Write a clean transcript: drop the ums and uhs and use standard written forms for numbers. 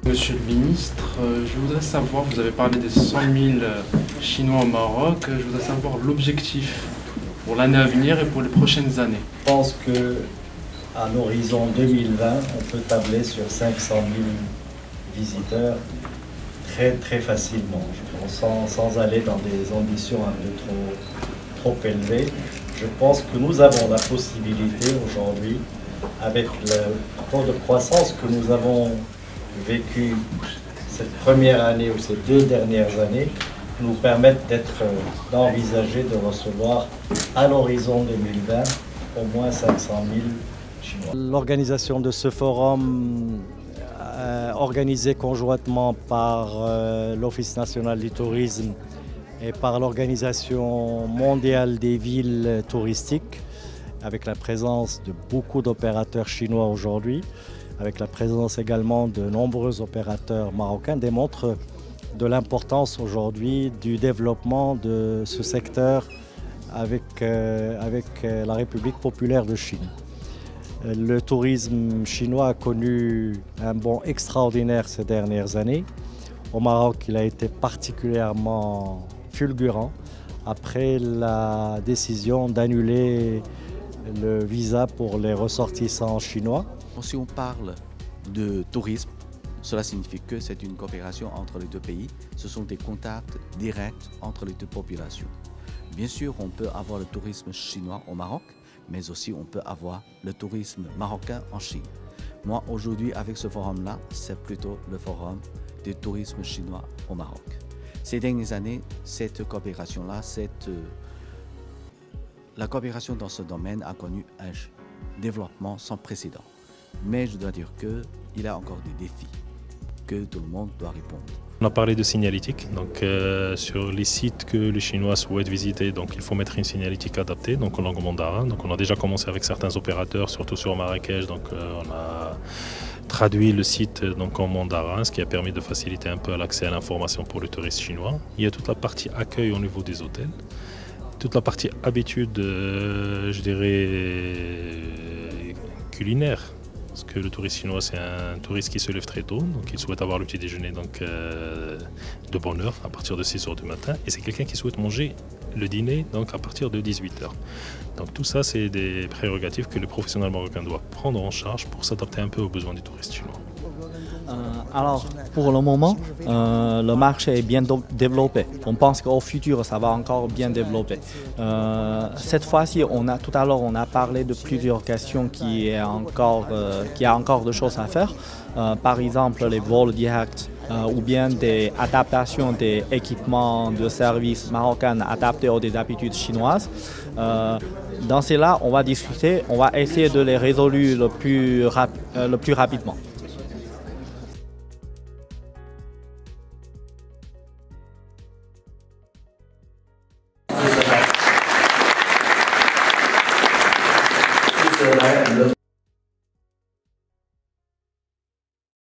Monsieur le ministre, je voudrais savoir, vous avez parlé des 100 000 Chinois au Maroc, je voudrais savoir l'objectif pour l'année à venir et pour les prochaines années. Je pense qu'à l'horizon 2020, on peut tabler sur 500 000 visiteurs très facilement. Je pense, sans aller dans des ambitions un peu trop élevées. Je pense que nous avons la possibilité aujourd'hui, avec le taux de croissance que nous avons vécu cette première année ou ces 2 dernières années, nous permettent d'envisager de recevoir à l'horizon 2020 au moins 500 000 Chinois. L'organisation de ce forum, organisé conjointement par l'Office national du tourisme et par l'Organisation mondiale des villes touristiques, avec la présence de beaucoup d'opérateurs chinois aujourd'hui, avec la présence également de nombreux opérateurs marocains, démontre de l'importance aujourd'hui du développement de ce secteur avec la République populaire de Chine. Le tourisme chinois a connu un bond extraordinaire ces dernières années. Au Maroc, il a été particulièrement fulgurant après la décision d'annuler le visa pour les ressortissants chinois. Si on parle de tourisme, cela signifie que c'est une coopération entre les deux pays. Ce sont des contacts directs entre les deux populations. Bien sûr, on peut avoir le tourisme chinois au Maroc, mais aussi on peut avoir le tourisme marocain en Chine. Moi, aujourd'hui, avec ce forum-là, c'est plutôt le forum du tourisme chinois au Maroc. Ces dernières années, cette coopération-là, la coopération dans ce domaine a connu un développement sans précédent. Mais je dois dire qu'il y a encore des défis que tout le monde doit répondre. On a parlé de signalétique, donc sur les sites que les Chinois souhaitent visiter, donc il faut mettre une signalétique adaptée, donc en langue mandarin. Donc on a déjà commencé avec certains opérateurs, surtout sur Marrakech, donc on a traduit le site donc en mandarin, ce qui a permis de faciliter un peu l'accès à l'information pour les touristes chinois. Il y a toute la partie accueil au niveau des hôtels, toute la partie habitude, je dirais, culinaire. Parce que le touriste chinois, c'est un touriste qui se lève très tôt, donc il souhaite avoir le petit déjeuner de bonne heure, à partir de 6 h du matin. Et c'est quelqu'un qui souhaite manger le dîner donc à partir de 18 h. Donc tout ça, c'est des prérogatives que le professionnel marocain doit prendre en charge pour s'adapter un peu aux besoins du touriste chinois. Alors, pour le moment, le marché est bien développé. On pense qu'au futur, ça va encore bien développer. Cette fois-ci, tout à l'heure, on a parlé de plusieurs questions qui a encore de choses à faire. Par exemple, les vols directs ou bien des adaptations des équipements de services marocains adaptés aux habitudes chinoises. Dans cela, on va discuter, on va essayer de les résoudre le plus rapidement.